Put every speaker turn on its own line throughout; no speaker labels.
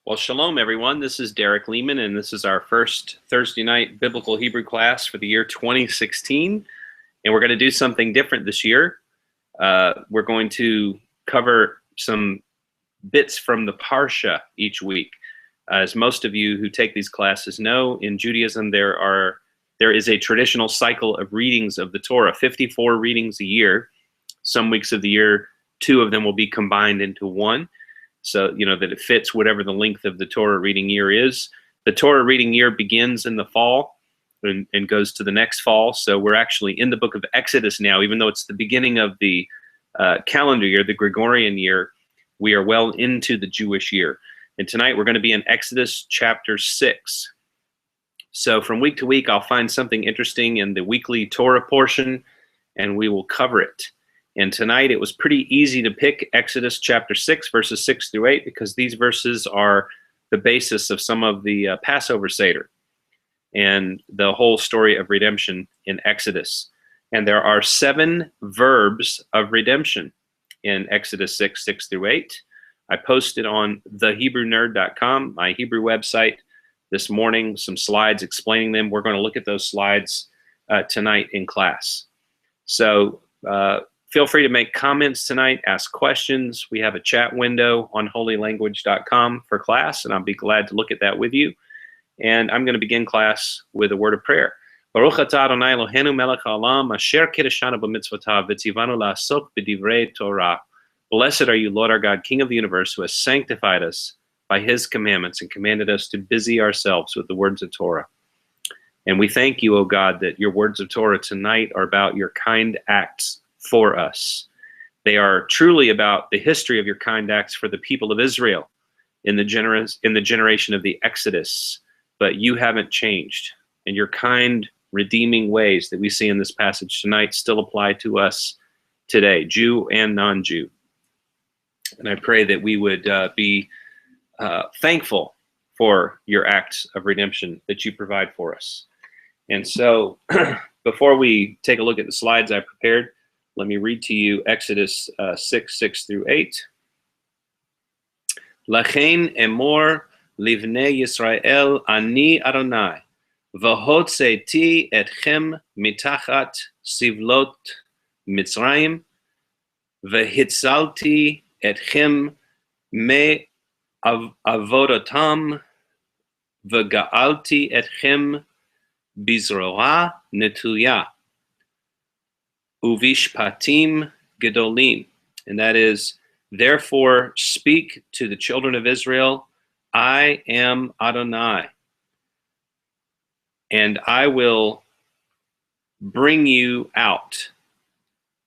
Well, shalom, everyone. This is Derek Leman, and this is our first Thursday night biblical Hebrew class for the year 2016. And we're going to do something different this year. We're going to cover some bits from the Parsha each week. As most of you who take these classes know, in Judaism there is a traditional cycle of readings of the Torah, 54 readings a year. Some weeks of the year, 2 of them will be combined into one. So, that it fits whatever the length of the Torah reading year is. The Torah reading year begins in the fall and goes to the next fall. So we're actually in the book of Exodus now, even though it's the beginning of the calendar year, the Gregorian year. We are well into the Jewish year. And tonight we're going to be in Exodus chapter 6. So from week to week, I'll find something interesting in the weekly Torah portion, and we will cover it. And tonight it was pretty easy to pick Exodus chapter 6, verses 6 through 8, because these verses are the basis of some of the Passover Seder and the whole story of redemption in Exodus. And there are 7 verbs of redemption in Exodus 6, 6 through 8. I posted on thehebrewnerd.com, my Hebrew website, this morning, some slides explaining them. We're going to look at those slides tonight in class. So, feel free to make comments tonight, ask questions. We have a chat window on holylanguage.com for class, and I'll be glad to look at that with you. And I'm going to begin class with a word of prayer. Baruch atah Adonai Eloheinu melech haolam, asher kiddushanu b'mitzvotav v'tzivanu la'asok b'divrei Torah. Blessed are you, Lord our God, King of the universe, who has sanctified us by his commandments and commanded us to busy ourselves with the words of Torah. And we thank you, O God, that your words of Torah tonight are about your kind acts for us. They are truly about the history of your kind acts for the people of Israel in the generation of the Exodus. But you haven't changed, and your kind redeeming ways that we see in this passage tonight still apply to us today, Jew and non-Jew. And I pray that we would be thankful for your acts of redemption that you provide for us. And so before we take a look at the slides I prepared, let me read to you Exodus 6, 6 through 8. Lachein emor livnei Yisrael ani Adonai, v'hotzeti etchem mitachat sivlot Mitzrayim, v'hitzalti etchem me avodatam, v'ga'alti etchem bizroa netuya. Uvishpatim gedolim, and that is, therefore speak to the children of Israel, I am Adonai, and I will bring you out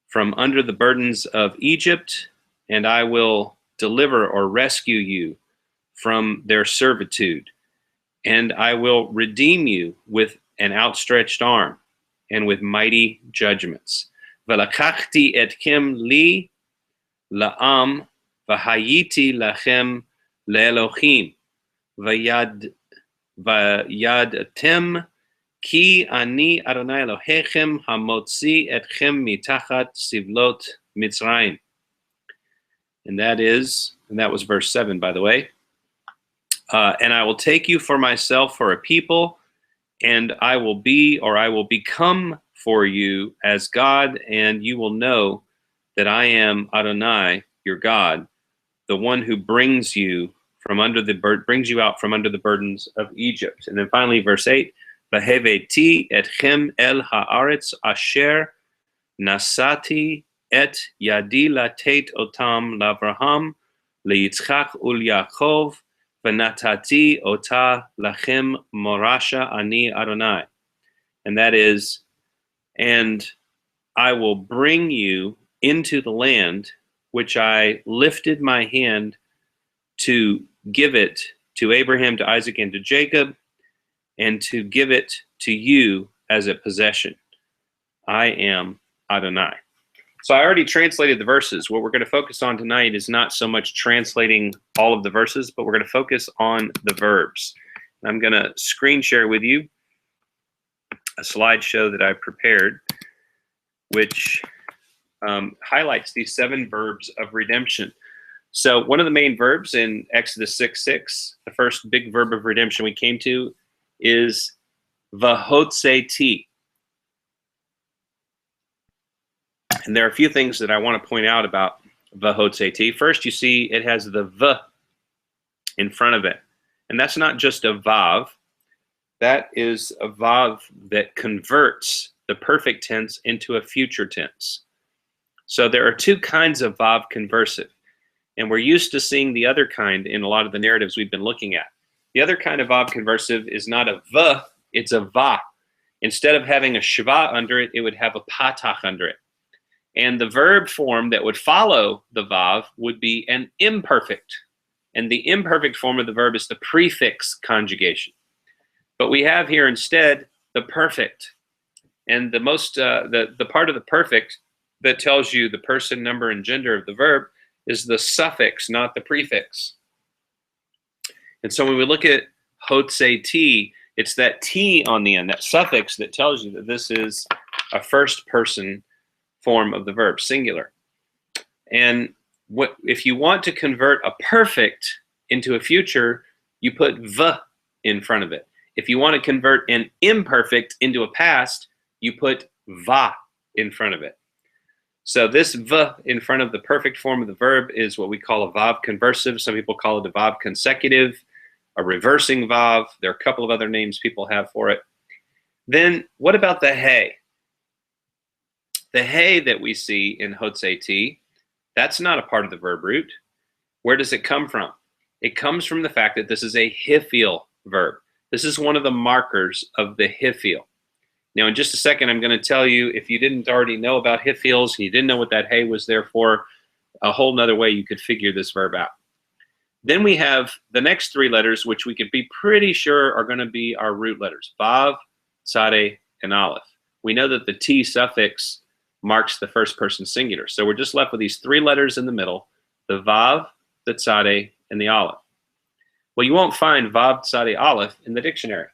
from under the burdens of Egypt, and I will deliver or rescue you from their servitude, and I will redeem you with an outstretched arm and with mighty judgments. V'lakachti etchem li la'am, v'hayiti lachem le'elohim, v'yadtem ki ani Adonai Elohechem hamotzi etchem mitachat sivlot Mitzrayim. And that was verse 7, by the way. And I will take you for myself for a people, and I will become for you as God, and you will know that I am Adonai, your God, the one who brings you out from under the burdens of Egypt. And then finally, verse 8, V'heveti etchem el haaretz asher nasati et yadi latet otam l'Avraham, leYitzchak u'Yaakov, v'natati ota lachem morasha ani Adonai. And that is, and I will bring you into the land which I lifted my hand to give it to Abraham, to Isaac, and to Jacob, and to give it to you as a possession. I am Adonai. So I already translated the verses. What we're going to focus on tonight is not so much translating all of the verses, but we're going to focus on the verbs. I'm going to screen share with you a slideshow that I prepared, which highlights these 7 verbs of redemption. So one of the main verbs in Exodus 6:6, the first big verb of redemption we came to, is vahotseti. And there are a few things that I want to point out about vahotseti. First, you see it has the v in front of it. And that's not just a vav. That is a vav that converts the perfect tense into a future tense. So there are two kinds of vav conversive. And we're used to seeing the other kind in a lot of the narratives we've been looking at. The other kind of vav conversive is not a v, it's a va. Instead of having a shva under it, it would have a patach under it. And the verb form that would follow the vav would be an imperfect. And the imperfect form of the verb is the prefix conjugation. But we have here instead the perfect. And the part of the perfect that tells you the person, number, and gender of the verb is the suffix, not the prefix. And so when we look at hotseti, it's that T on the end, that suffix that tells you that this is a first person form of the verb, singular. And if you want to convert a perfect into a future, you put v in front of it. If you want to convert an imperfect into a past, you put va in front of it. So this v in front of the perfect form of the verb is what we call a vav conversive. Some people call it a vav consecutive, a reversing vav. There are a couple of other names people have for it. Then what about the hey? The hey that we see in hotseti, that's not a part of the verb root. Where does it come from? It comes from the fact that this is a hifil verb. This is one of the markers of the hifil. Now, in just a second, I'm going to tell you, if you didn't already know about hifils and you didn't know what that hey was there for, a whole nother way you could figure this verb out. Then we have the next three letters, which we could be pretty sure are going to be our root letters, vav, tzadeh, and aleph. We know that the T suffix marks the first person singular. So we're just left with these three letters in the middle, the vav, the tzadeh, and the aleph. Well, you won't find vav, tzadeh, aleph in the dictionary.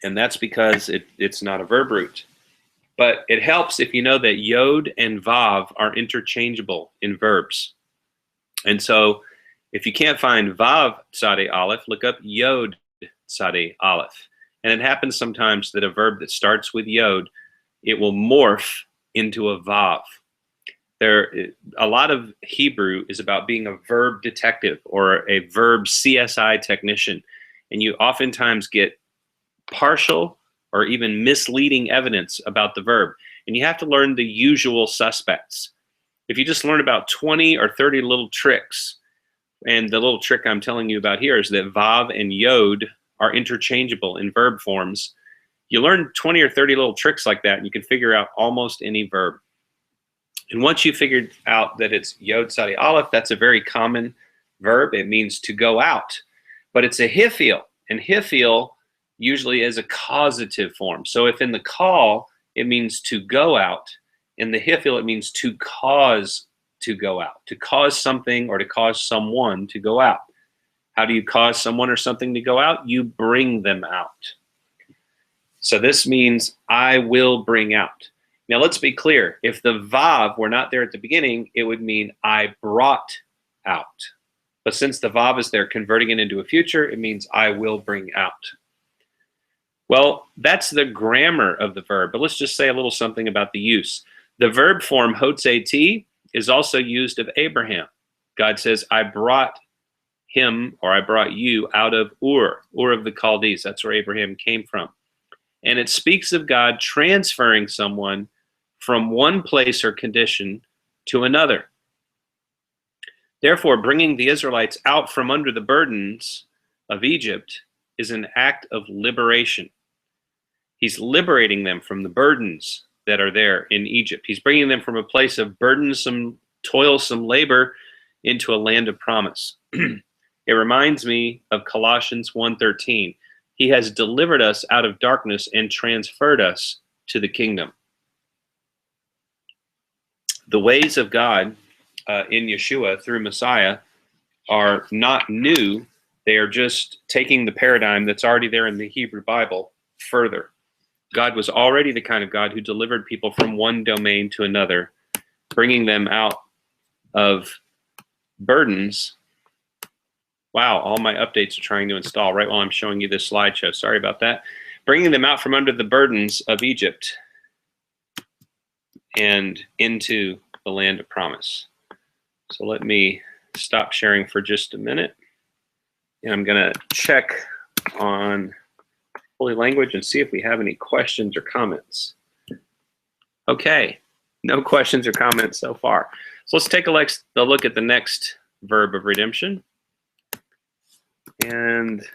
And that's because it's not a verb root. But it helps if you know that yod and vav are interchangeable in verbs. And so if you can't find vav, tzadeh, aleph, look up yod, tzadeh, aleph. And it happens sometimes that a verb that starts with yod, it will morph into a vav. A lot of Hebrew is about being a verb detective or a verb CSI technician. And you oftentimes get partial or even misleading evidence about the verb. And you have to learn the usual suspects. If you just learn about 20 or 30 little tricks, and the little trick I'm telling you about here is that vav and yod are interchangeable in verb forms, you learn 20 or 30 little tricks like that, and you can figure out almost any verb. And once you figured out that it's yod, tzadeh, aleph, that's a very common verb. It means to go out. But it's a hifil, and hifil usually is a causative form. So if in the call, it means to go out, in the hifil, it means to cause to go out, to cause something or to cause someone to go out. How do you cause someone or something to go out? You bring them out. So this means I will bring out. Now let's be clear. If the vav were not there at the beginning, it would mean I brought out. But since the vav is there converting it into a future, it means I will bring out. Well, that's the grammar of the verb, but let's just say a little something about the use. The verb form hotseti is also used of Abraham. God says, I brought him, or I brought you out of Ur of the Chaldees. That's where Abraham came from. And it speaks of God transferring someone from one place or condition to another. Therefore, bringing the Israelites out from under the burdens of Egypt is an act of liberation. He's liberating them from the burdens that are there in Egypt. He's bringing them from a place of burdensome, toilsome labor into a land of promise. It reminds me of Colossians 1:13. He has delivered us out of darkness and transferred us to the kingdom. The ways of God in Yeshua through Messiah are not new. They are just taking the paradigm that's already there in the Hebrew Bible further. God was already the kind of God who delivered people from one domain to another, bringing them out of burdens. Wow, all my updates are trying to install right while I'm showing you this slideshow. Sorry about that. Bringing them out from under the burdens of Egypt and into the land of promise. So let me stop sharing for just a minute. And I'm going to check on Holy Language and see if we have any questions or comments. Okay, no questions or comments so far. So let's take a look at the next verb of redemption. And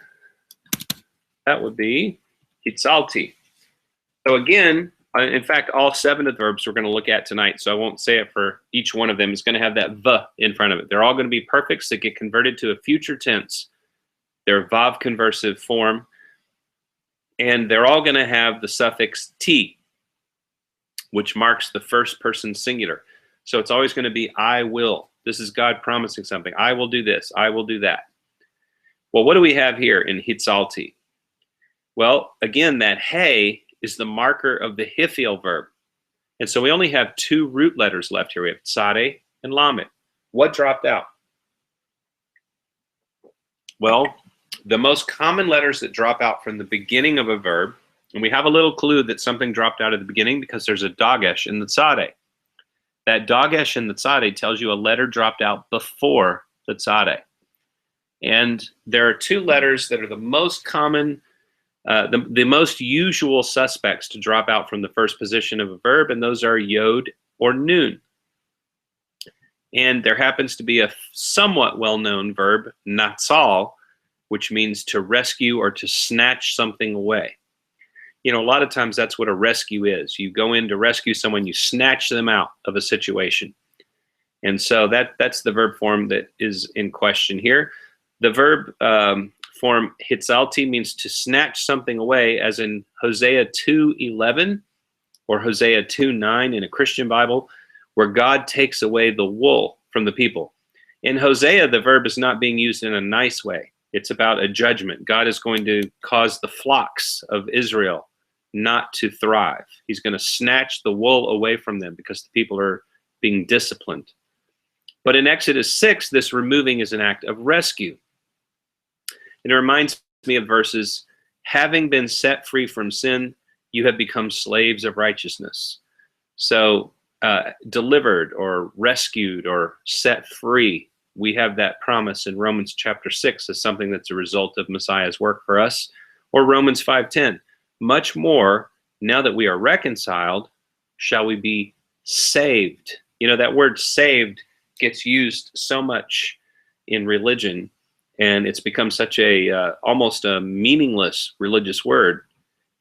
that would be hitzalti. So again, in fact, all 7 of the verbs we're going to look at tonight, so I won't say it for each one of them. It's going to have that v in front of it. They're all going to be perfects that get converted to a future tense. They're vav conversive form. And they're all going to have the suffix t, which marks the first person singular. So it's always going to be I will. This is God promising something. I will do this. I will do that. Well, what do we have here in hitzalti? Well, again, that hey is the marker of the hifil verb. And so we only have 2 root letters left here. We have tzade and lamed. What dropped out? Well, the most common letters that drop out from the beginning of a verb, and we have a little clue that something dropped out at the beginning because there's a dagesh in the tzade. That dagesh in the tzade tells you a letter dropped out before the tzade. And there are 2 letters that are the most common, the most usual suspects to drop out from the first position of a verb, and those are yod or nun. And there happens to be a somewhat well-known verb, natsal, which means to rescue or to snatch something away. You know, a lot of times that's what a rescue is. You go in to rescue someone, you snatch them out of a situation. And so that's the verb form that is in question here. The verb form hitzalti means to snatch something away, as in Hosea 2:11 or Hosea 2:9 in a Christian Bible, where God takes away the wool from the people. In Hosea, the verb is not being used in a nice way. It's about a judgment. God is going to cause the flocks of Israel not to thrive. He's going to snatch the wool away from them because the people are being disciplined. But in Exodus 6, this removing is an act of rescue. And it reminds me of verses, having been set free from sin, you have become slaves of righteousness. So delivered or rescued or set free, we have that promise in Romans chapter 6 as something that's a result of Messiah's work for us, or Romans 5:10. Much more, now that we are reconciled, shall we be saved. You know, that word saved gets used so much in religion, and it's become such a almost a meaningless religious word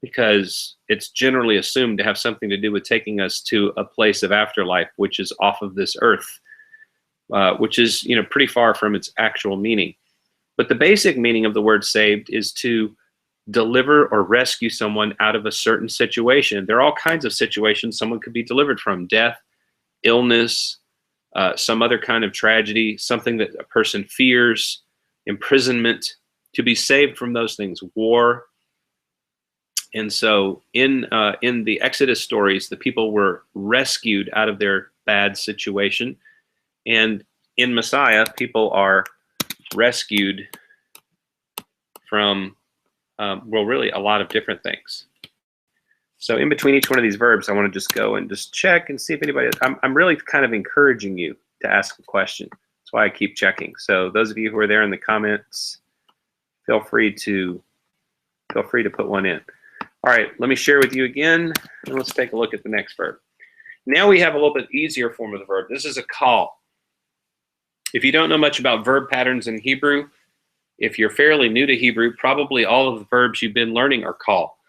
because it's generally assumed to have something to do with taking us to a place of afterlife, which is off of this earth, which is, you know, pretty far from its actual meaning. But the basic meaning of the word saved is to deliver or rescue someone out of a certain situation. There are all kinds of situations someone could be delivered from: death, illness, some other kind of tragedy, something that a person fears, imprisonment, to be saved from those things, war. And so in the Exodus stories, the people were rescued out of their bad situation. And in Messiah, people are rescued from, well, really a lot of different things. So in between each one of these verbs, I want to just go and just check and see if anybody, I'm really kind of encouraging you to ask a question. That's why I keep checking. So those of you who are there in the comments, feel free to put one in. All right, let me share with you again, and let's take a look at the next verb. Now we have a little bit easier form of the verb. This is a call. If you don't know much about verb patterns in Hebrew, if you're fairly new to Hebrew, probably all of the verbs you've been learning are call.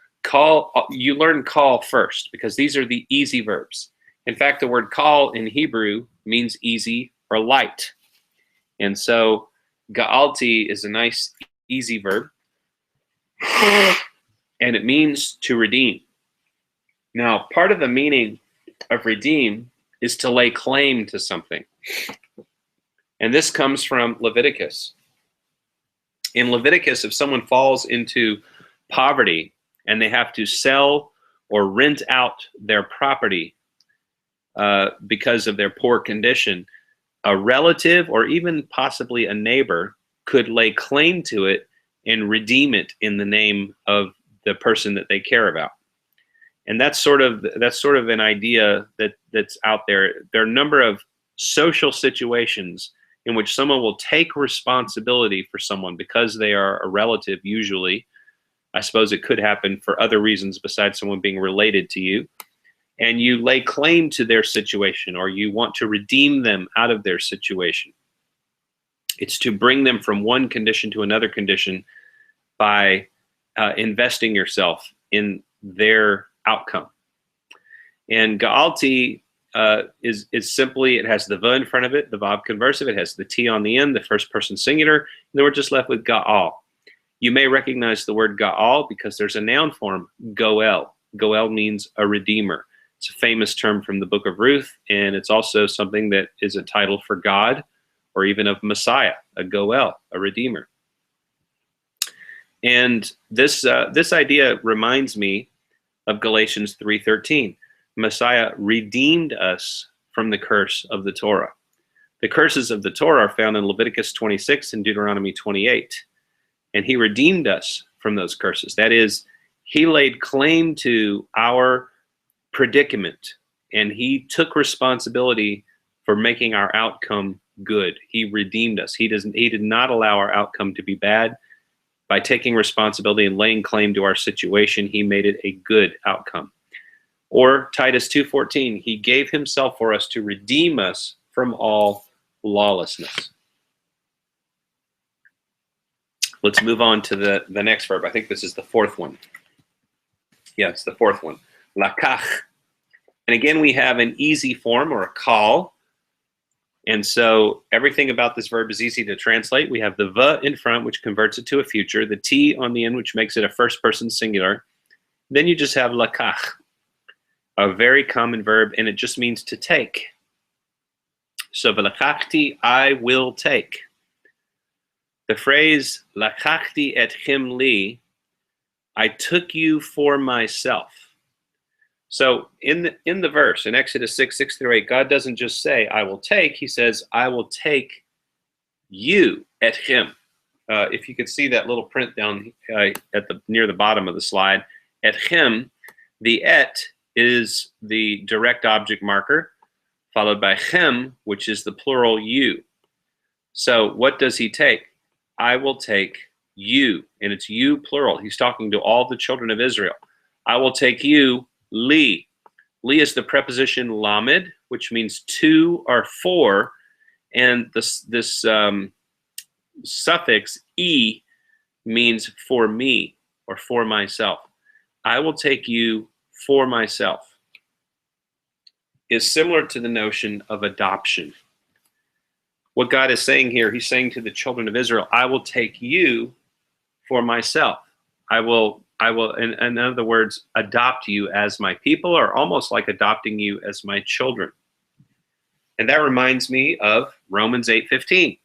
You learn call first because these are the easy verbs. In fact, the word call in Hebrew means easy or light. And so ga'alti is a nice, easy verb. And it means to redeem. Now, part of the meaning of redeem is to lay claim to something. And this comes from Leviticus. In Leviticus, if someone falls into poverty and they have to sell or rent out their property because of their poor condition, a relative or even possibly a neighbor could lay claim to it and redeem it in the name of the person that they care about. And that's sort of an idea that's out there. There are a number of social situations in which someone will take responsibility for someone because they are a relative usually. I suppose it could happen for other reasons besides someone being related to you. And you lay claim to their situation, or you want to redeem them out of their situation. It's to bring them from one condition to another condition by investing yourself in their outcome. And Ga'alti is simply, it has the va in front of it, the vav conversive, it has the t on the end, the first person singular, and then we're just left with Ga'al. You may recognize the word Ga'al because there's a noun form, Goel. Goel means a redeemer. It's a famous term from the book of Ruth, and it's also something that is a title for God or even of Messiah, a Goel, a redeemer. And this idea reminds me of Galatians 3:13. Messiah redeemed us from the curse of the Torah. The curses of the Torah are found in Leviticus 26 and Deuteronomy 28. And he redeemed us from those curses. That is, he laid claim to our predicament, and he took responsibility for making our outcome good. He redeemed us. He did not allow our outcome to be bad. By taking responsibility and laying claim to our situation, he made it a good outcome. Or Titus 2:14, he gave himself for us to redeem us from all lawlessness. Let's move on to the next verb. I think this is the fourth one. Yeah, it's the fourth one. Lakach. And again, we have an easy form or a call. And so everything about this verb is easy to translate. We have the va in front, which converts it to a future, the t on the end, which makes it a first person singular. Then you just have lakach, a very common verb, and it just means to take. So v'lakachti, I will take. The phrase lakachti etchem li, I took you for myself. So in the verse, in Exodus 6:6-8, God doesn't just say, I will take. He says, I will take you, etchem. If you could see that little print down near the bottom of the slide, etchem, the et is the direct object marker, followed by chem, which is the plural you. So what does he take? I will take you, and it's you plural. He's talking to all the children of Israel. I will take you, li. Li is the preposition lamed, which means to or for, and this suffix e means for me or for myself. I will take you for myself is similar to the notion of adoption. What God is saying here, he's saying to the children of Israel, I will take you for myself. I will, in other words, adopt you as my people, or almost like adopting you as my children. And that reminds me of Romans 8:15.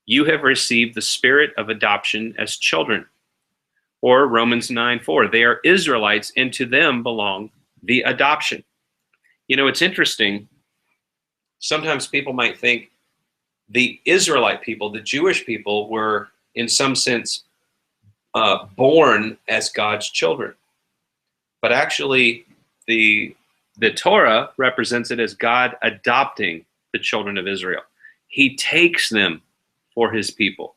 You have received the spirit of adoption as children. Or Romans 9:4. They are Israelites, and to them belong the adoption. You know, it's interesting. Sometimes people might think the Israelite people, the Jewish people, were in some sense born as God's children. But actually, the Torah represents it as God adopting the children of Israel. He takes them for his people.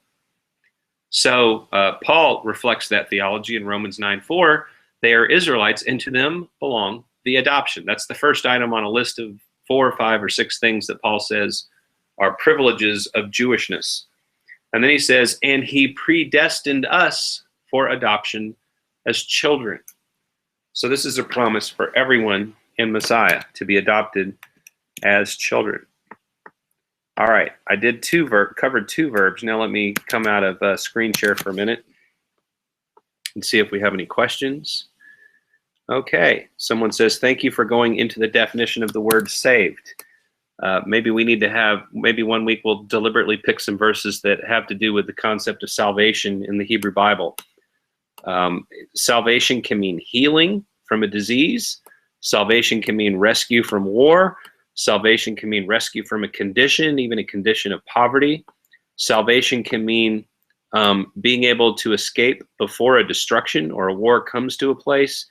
So Paul reflects that theology in Romans 9:4. They are Israelites, and to them belong the adoption. That's the first item on a list of 4 or 5 or 6 things that Paul says are privileges of Jewishness. And then he says, and he predestined us for adoption as children. So this is a promise for everyone in Messiah to be adopted as children. All right, I did covered 2 verbs. Now let me come out of screen share for a minute and see if we have any questions. Okay, someone says, thank you for going into the definition of the word saved. Maybe we need to have, maybe one week we'll deliberately pick some verses that have to do with the concept of salvation in the Hebrew Bible. Salvation can mean healing from a disease. Salvation can mean rescue from war. Salvation can mean rescue from a condition, even a condition of poverty. Salvation can mean being able to escape before a destruction or a war comes to a place.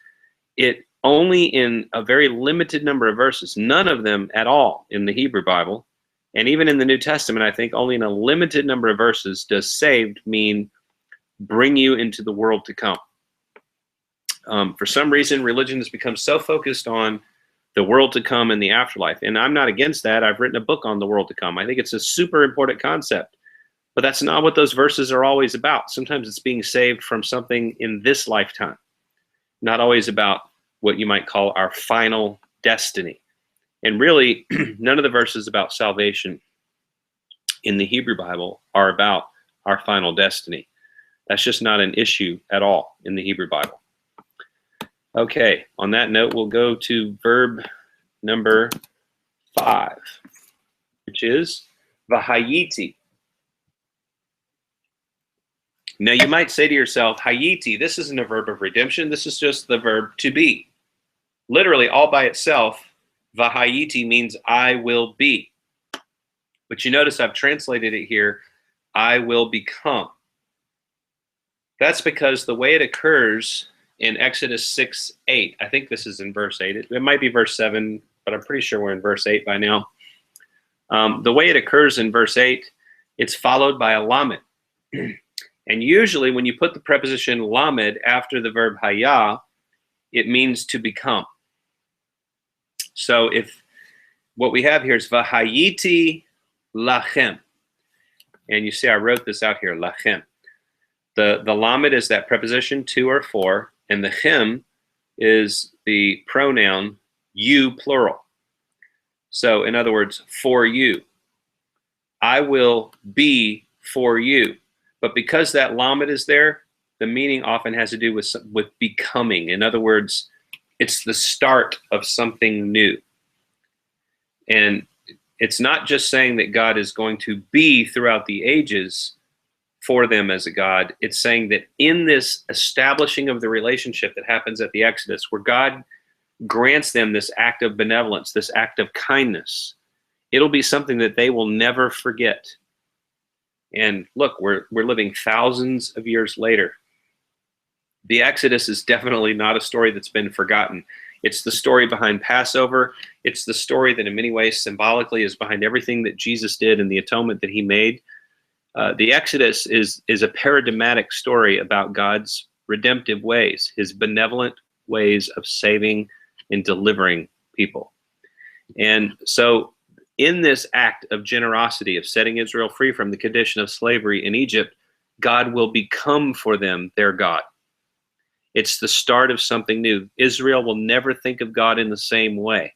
It only in a very limited number of verses, none of them at all in the Hebrew Bible, and even in the New Testament, I think only in a limited number of verses does saved mean bring you into the world to come. For some reason, religion has become so focused on the world to come and the afterlife. And I'm not against that. I've written a book on the world to come. I think it's a super important concept. But that's not what those verses are always about. Sometimes it's being saved from something in this lifetime, not always about what you might call our final destiny. And really, none of the verses about salvation in the Hebrew Bible are about our final destiny. That's just not an issue at all in the Hebrew Bible. Okay, on that note, we'll go to verb number 5, which is vahayiti. Now, you might say to yourself, hayiti, this isn't a verb of redemption. This is just the verb to be. Literally, all by itself, vahayiti means I will be. But you notice I've translated it here, I will become. That's because the way it occurs in Exodus 6:8, I think this is in verse 8. It might be verse 7, but I'm pretty sure we're in verse 8 by now. The way it occurs in verse 8, it's followed by a lamed. And usually when you put the preposition lamed after the verb haya, it means to become. So if what we have here is vahayiti lachem. And you see I wrote this out here, lachem. The lamed is that preposition to or for, and the chem is the pronoun you plural. So in other words, for you. I will be for you. But because that lamed is there, the meaning often has to do with becoming. In other words, it's the start of something new. And it's not just saying that God is going to be throughout the ages for them as a God. It's saying that in this establishing of the relationship that happens at the Exodus, where God grants them this act of benevolence, this act of kindness, it'll be something that they will never forget. And look, we're living thousands of years later. The Exodus is definitely not a story that's been forgotten. It's the story behind Passover. It's the story that in many ways symbolically is behind everything that Jesus did and the atonement that he made. The Exodus is a paradigmatic story about God's redemptive ways, his benevolent ways of saving and delivering people. And so in this act of generosity, of setting Israel free from the condition of slavery in Egypt, God will become for them their God. It's the start of something new. Israel will never think of God in the same way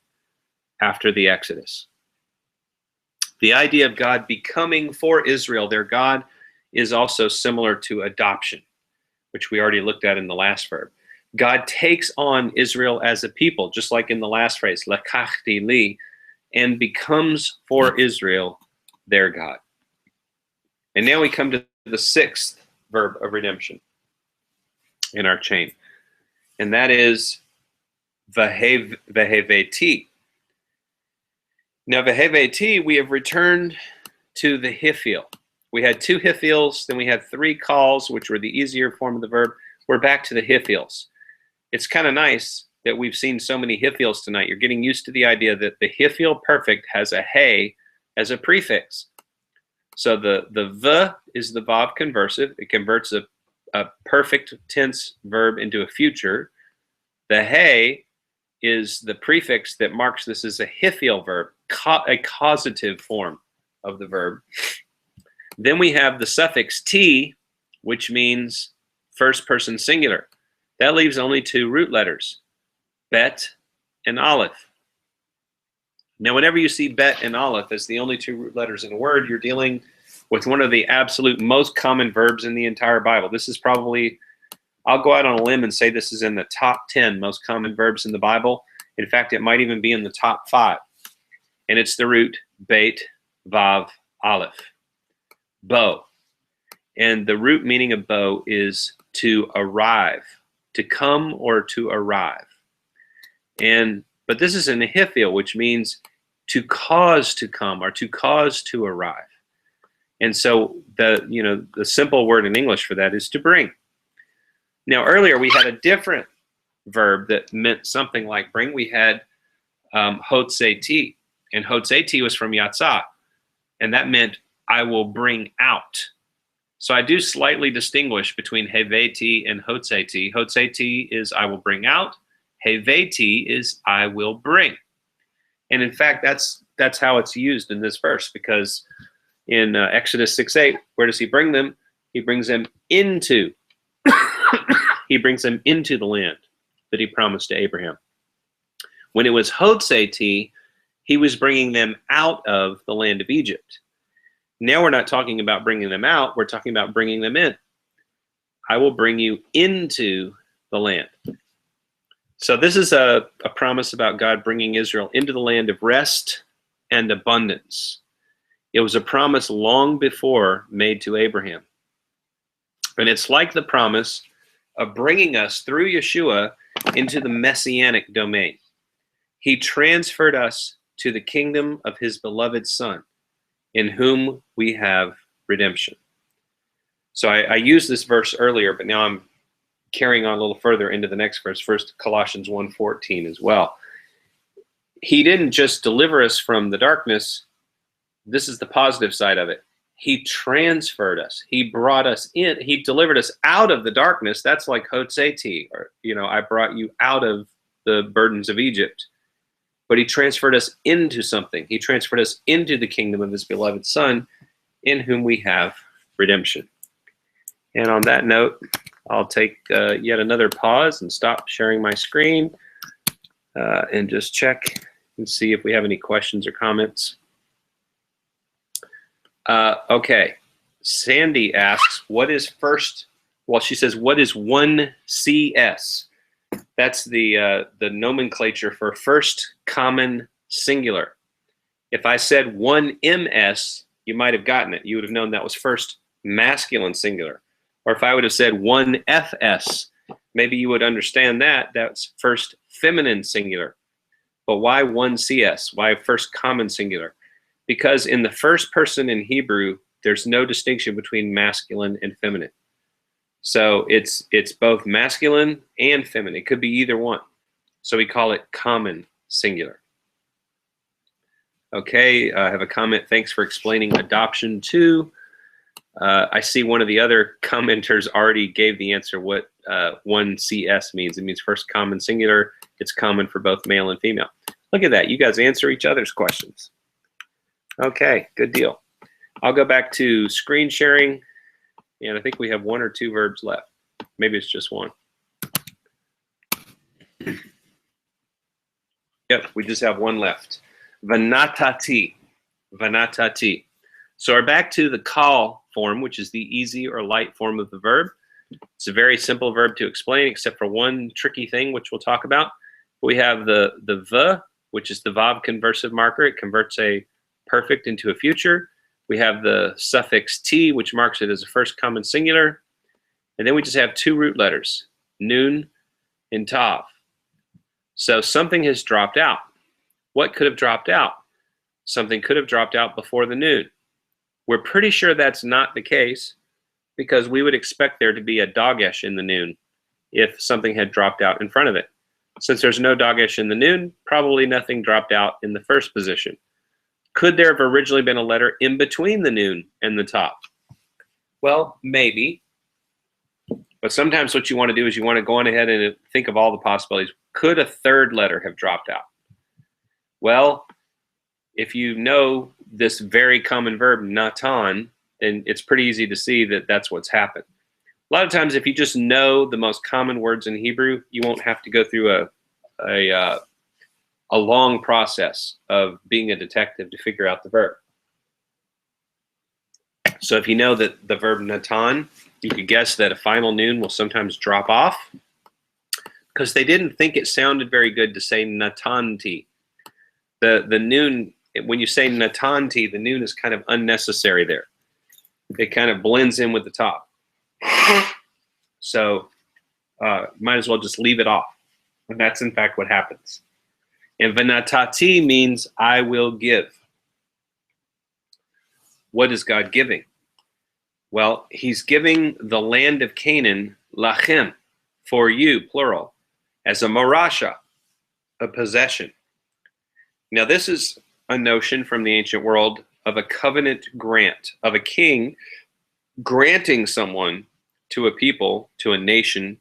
after the Exodus. The idea of God becoming for Israel their God is also similar to adoption, which we already looked at in the last verb. God takes on Israel as a people, just like in the last phrase, lakachti li, and becomes for Israel their God. And now we come to the 6th verb of redemption in our chain, and that is veheveti. Now, veheveti, we have returned to the hifil. We had 2 hifils, then we had 3 calls, which were the easier form of the verb. We're back to the hifils. It's kind of nice that we've seen so many hifils tonight. You're getting used to the idea that the hifil perfect has a he as a prefix. So the v is the vav conversive. It converts a perfect tense verb into a future. The he is the prefix that marks this as a hifil verb, a causative form of the verb. Then we have the suffix t, which means first person singular. That leaves only 2 root letters, bet and aleph. Now, whenever you see bet and aleph as the only 2 root letters in a word, you're dealing with one of the absolute most common verbs in the entire Bible. This is probably, I'll go out on a limb and say this is in the top 10 most common verbs in the Bible. In fact, it might even be in the top 5. And it's the root bet, vav, aleph, bo. And the root meaning of bo is to arrive, to come or to arrive. But this is in a hifil, which means to cause to come, or to cause to arrive. And so the simple word in English for that is to bring. Now earlier we had a different verb that meant something like bring. We had hotseti, and hotseti was from yatzah, and that meant I will bring out. So I do slightly distinguish between heveti and hotseti. Hotseti is I will bring out. Heveti is I will bring. And in fact, that's how it's used in this verse, because in Exodus 6:8, where does he bring them? He brings them into he brings them into the land that he promised to Abraham. When it was hotseti, he was bringing them out of the land of Egypt. Now we're not talking about bringing them out, we're talking about bringing them in. I will bring you into the land. So this is a promise about God bringing Israel into the land of rest and abundance. It was a promise long before made to Abraham. And it's like the promise of bringing us through Yeshua into the messianic domain. He transferred us to the kingdom of his beloved Son, in whom we have redemption. So I used this verse earlier, but now I'm carrying on a little further into the next verse, first Colossians 1:14 as well. He didn't just deliver us from the darkness. This is the positive side of it. He transferred us. He brought us in. He delivered us out of the darkness. That's like hotseti, or, I brought you out of the burdens of Egypt. But he transferred us into something. He transferred us into the kingdom of his beloved Son, in whom we have redemption. And on that note, I'll take yet another pause and stop sharing my screen and just check and see if we have any questions or comments. Okay, Sandy asks, what is first? Well, she says, what is 1CS? That's the nomenclature for first common singular. If I said 1MS, you might have gotten it. You would have known that was first masculine singular. Or if I would have said 1FS, maybe you would understand that. That's first feminine singular. But why 1CS? Why first common singular? Because in the first person in Hebrew, there's no distinction between masculine and feminine. So it's both masculine and feminine. It could be either one. So we call it common singular. Okay, I have a comment. Thanks for explaining adoption too. I see one of the other commenters already gave the answer what 1CS means. It means first common singular. It's common for both male and female. Look at that. You guys answer each other's questions. Okay, good deal. I'll go back to screen sharing, and I think we have one or two verbs left. Maybe it's just one. Yep, we just have one left. Vanatati. Vanatati. So we're back to the call form, which is the easy or light form of the verb. It's a very simple verb to explain, except for one tricky thing, which we'll talk about. We have the v, which is the vav conversive marker. It converts a perfect into a future. We have the suffix t, which marks it as a first common singular. And then we just have two root letters, nun and tav. So something has dropped out. What could have dropped out? Something could have dropped out before the nun. We're pretty sure that's not the case, because we would expect there to be a dagesh in the nun if something had dropped out in front of it. Since there's no dagesh in the nun, probably nothing dropped out in the first position. Could there have originally been a letter in between the nun and the tav? Well, maybe. But sometimes what you want to do is you want to go on ahead and think of all the possibilities. Could a third letter have dropped out? Well, if you know this very common verb, natan, then it's pretty easy to see that that's what's happened. A lot of times, if you just know the most common words in Hebrew, you won't have to go through a long process of being a detective to figure out the verb. So if you know that the verb natan, you could guess that a final nun will sometimes drop off because they didn't think it sounded very good to say natanti. The nun, when you say natanti, the nun is kind of unnecessary there. It kind of blends in with the top. So might as well just leave it off. And that's in fact what happens. And venatati means I will give. What is God giving? Well, he's giving the land of Canaan, lachem, for you, plural, as a marasha, a possession. Now, this is a notion from the ancient world of a covenant grant, of a king granting someone to a people, to a nation.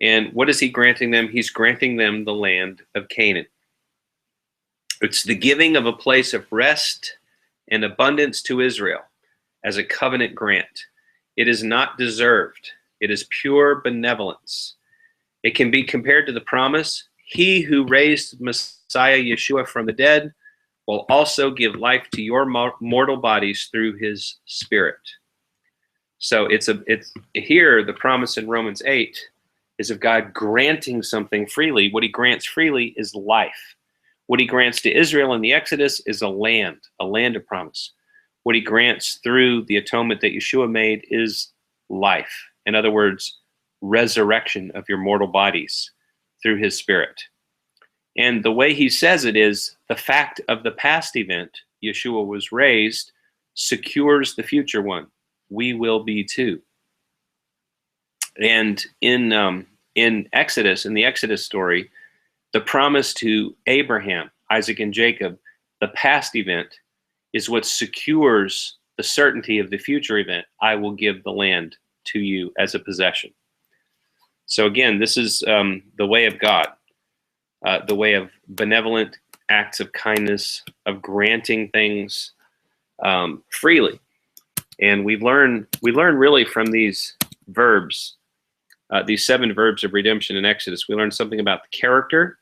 And what is he granting them? He's granting them the land of Canaan. It's the giving of a place of rest and abundance to Israel as a covenant grant. It is not deserved. It is pure benevolence. It can be compared to the promise, he who raised Messiah Yeshua from the dead will also give life to your mortal bodies through his Spirit. So it's here, the promise in Romans 8 is of God granting something freely. What he grants freely is life. What he grants to Israel in the Exodus is a land of promise. What he grants through the atonement that Yeshua made is life. In other words, resurrection of your mortal bodies through his Spirit. And the way he says it is the fact of the past event, Yeshua was raised, secures the future one. We will be too. And in Exodus, in the Exodus story, the promise to Abraham, Isaac, and Jacob, the past event, is what secures the certainty of the future event. I will give the land to you as a possession. So again, this is the way of God, the way of benevolent acts of kindness, of granting things freely. And we learn really from these verbs, these 7 verbs of redemption in Exodus. We learn something about the character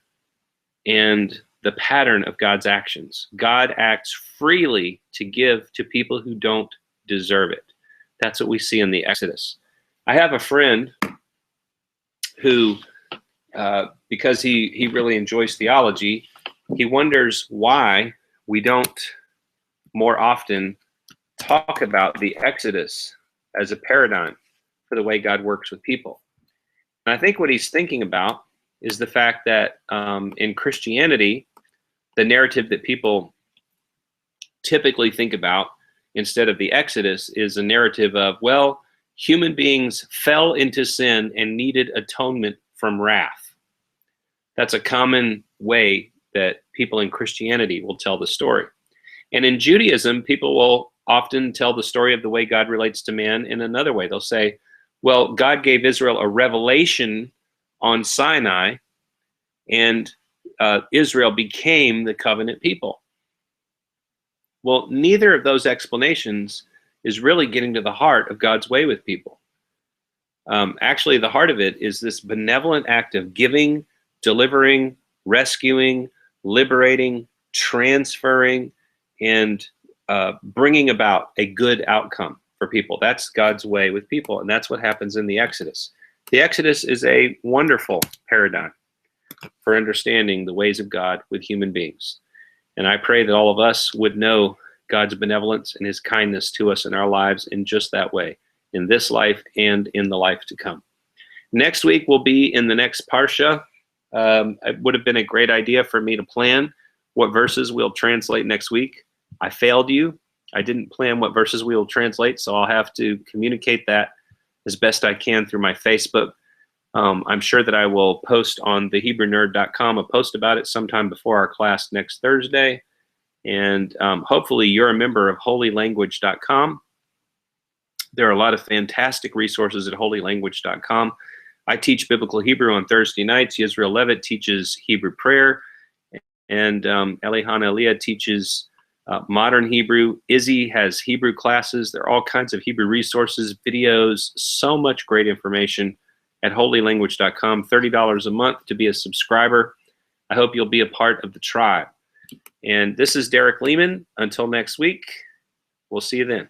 and the pattern of God's actions. God acts freely to give to people who don't deserve it. That's what we see in the Exodus. I have a friend who, because he really enjoys theology, he wonders why we don't more often talk about the Exodus as a paradigm for the way God works with people. And I think what he's thinking about is the fact that in Christianity, the narrative that people typically think about instead of the Exodus is a narrative of, well, human beings fell into sin and needed atonement from wrath. That's a common way that people in Christianity will tell the story. And in Judaism, people will often tell the story of the way God relates to man in another way. They'll say, well, God gave Israel a revelation on Sinai, and Israel became the covenant people. Well, neither of those explanations is really getting to the heart of God's way with people. Actually, the heart of it is this benevolent act of giving, delivering, rescuing, liberating, transferring, and bringing about a good outcome for people. That's God's way with people, and that's what happens in the Exodus. The Exodus is a wonderful paradigm for understanding the ways of God with human beings. And I pray that all of us would know God's benevolence and his kindness to us in our lives in just that way, in this life and in the life to come. Next week we'll be in the next Parsha. It would have been a great idea for me to plan what verses we'll translate next week. I failed you. I didn't plan what verses we will translate, so I'll have to communicate that as best I can through my Facebook. I'm sure that I will post on thehebrewNerd.com a post about it sometime before our class next Thursday. And hopefully you're a member of holylanguage.com. There are a lot of fantastic resources at holylanguage.com. I teach Biblical Hebrew on Thursday nights. Yisrael Levitt teaches Hebrew prayer. And Elihan Eliah teaches modern Hebrew. Izzy has Hebrew classes. There are all kinds of Hebrew resources, videos, so much great information at holylanguage.com. $30 a month to be a subscriber. I hope you'll be a part of the tribe. And this is Derek Leman. Until next week, we'll see you then.